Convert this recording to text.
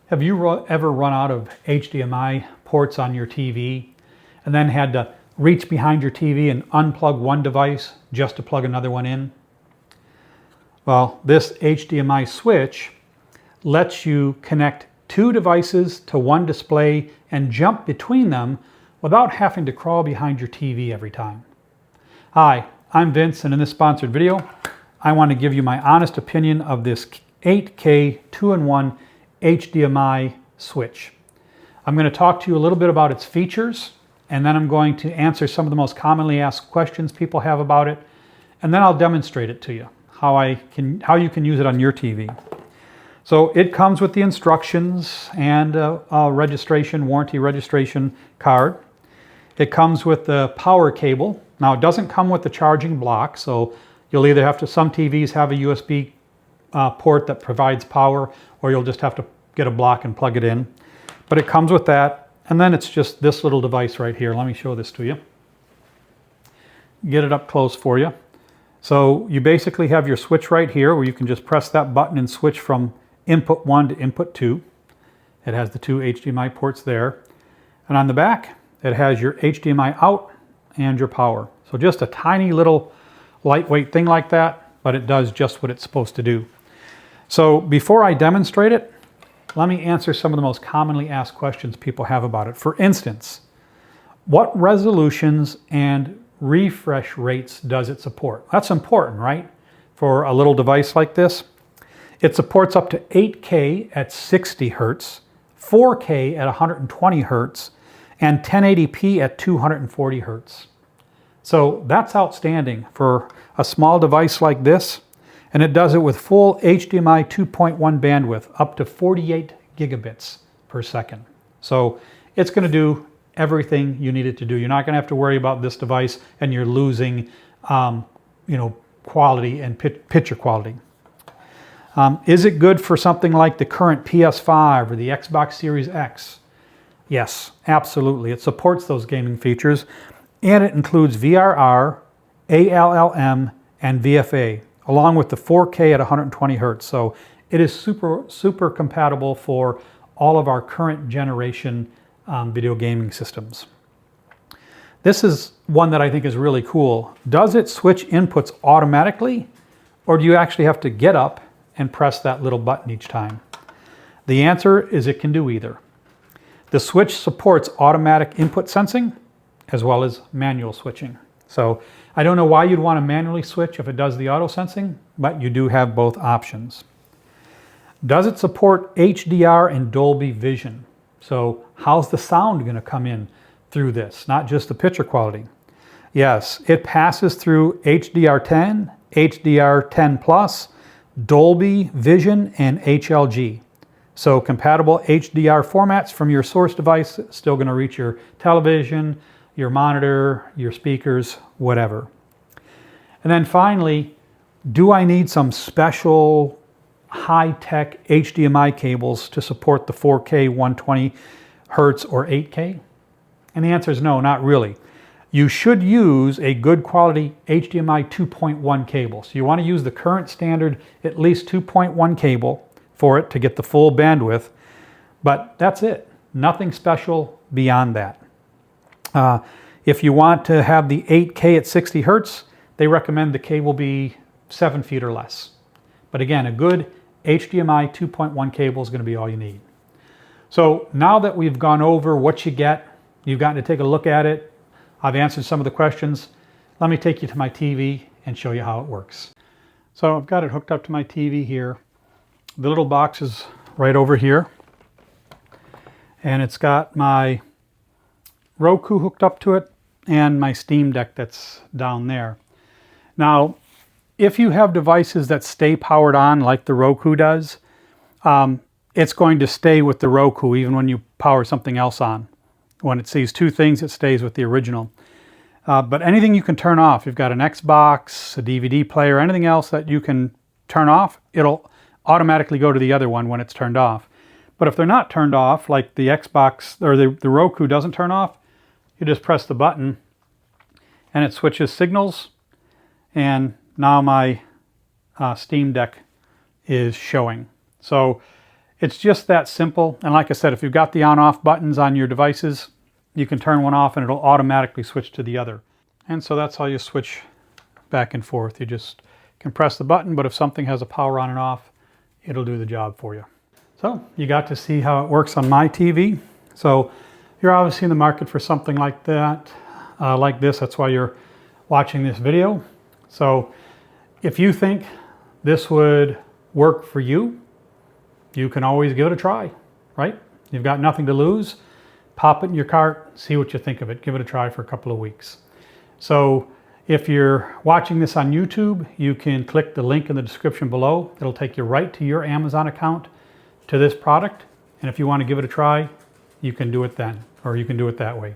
Have you ever run out of HDMI ports on your TV and then had to reach behind your TV and unplug one device just to plug another one in? Well, this HDMI switch lets you connect two devices to one display and jump between them without having to crawl behind your TV every time. Hi, I'm Vince, and in this sponsored video, I want to give you my honest opinion of this 8K 2-in-1 HDMI switch. I'm going to talk to you a little bit about its features, and then I'm going to answer some of the most commonly asked questions people have about it, and then I'll demonstrate it to you, how you can use it on your TV. So it comes with the instructions and a warranty registration card. It comes with the power cable. Now it doesn't come with the charging block, so you'll either have to, some TVs have a USB port that provides power, or you'll just have to get a block and plug it in. But it comes with that, and then it's just this little device right here. Let me show this to you. Get it up close for you. So you basically have your switch right here where you can just press that button and switch from input 1 to input 2. It has the two HDMI ports there. And on the back, it has your HDMI out and your power. So just a tiny little lightweight thing like that, but it does just what it's supposed to do. So before I demonstrate it, let me answer some of the most commonly asked questions people have about it. For instance, what resolutions and refresh rates does it support? That's important, right? For a little device like this. It supports up to 8K at 60 Hertz, 4K at 120 Hertz, and 1080p at 240 Hertz. So that's outstanding for a small device like this. And it does it with full HDMI 2.1 bandwidth, up to 48 gigabits per second. So it's going to do everything you need it to do. You're not going to have to worry about this device and you're losing, quality and picture quality. Is it good for something like the current PS5 or the Xbox Series X? Yes, absolutely. It supports those gaming features, and it includes VRR, ALLM, and VFA, along with the 4K at 120 Hertz. So it is super compatible for all of our current generation video gaming systems. This is one that I think is really cool. Does it switch inputs automatically, or do you actually have to get up and press that little button each time? The answer is it can do either. The switch supports automatic input sensing as well as manual switching. So I don't know why you'd want to manually switch if it does the auto sensing, but you do have both options. Does it support HDR and Dolby Vision? So how's the sound going to come in through this, not just the picture quality? Yes, it passes through HDR10, HDR10+, Dolby Vision, and HLG. So compatible HDR formats from your source device, still going to reach your television, your monitor, your speakers, whatever. And then finally, do I need some special high-tech HDMI cables to support the 4K 120 Hertz or 8K? And the answer is no, not really. You should use a good quality HDMI 2.1 cable. So you want to use the current standard at least 2.1 cable for it to get the full bandwidth, but that's it. Nothing special beyond that. If you want to have the 8K at 60 Hertz, they recommend the cable be 7 feet or less. But again, a good HDMI 2.1 cable is going to be all you need. So now that we've gone over what you get, you've gotten to take a look at it, I've answered some of the questions, let me take you to my TV and show you how it works. So I've got it hooked up to my TV here. The little box is right over here, and it's got my Roku hooked up to it and my Steam Deck that's down there. Now, if you have devices that stay powered on like the Roku does, it's going to stay with the Roku even when you power something else on. When it sees two things, it stays with the original. But anything you can turn off, you've got an Xbox, a DVD player, anything else that you can turn off, it'll automatically go to the other one when it's turned off. But if they're not turned off, like the Xbox or the Roku doesn't turn off, you just press the button and it switches signals, and now my Steam Deck is showing. So It's just that simple. And like I said, if you've got the on-off buttons on your devices, you can turn one off and it'll automatically switch to the other. And so that's how you switch back and forth. You just can press the button, but if something has a power on and off, it'll do the job for you. So you got to see how it works on my TV. So you're obviously in the market for something like that, like this. That's why you're watching this video. So if you think this would work for you, you can always give it a try, right? You've got nothing to lose. Pop it in your cart, see what you think of it. Give it a try for a couple of weeks. So if you're watching this on YouTube, you can click the link in the description below. It'll take you right to your Amazon account to this product. And if you want to give it a try, you can do it then, or you can do it that way.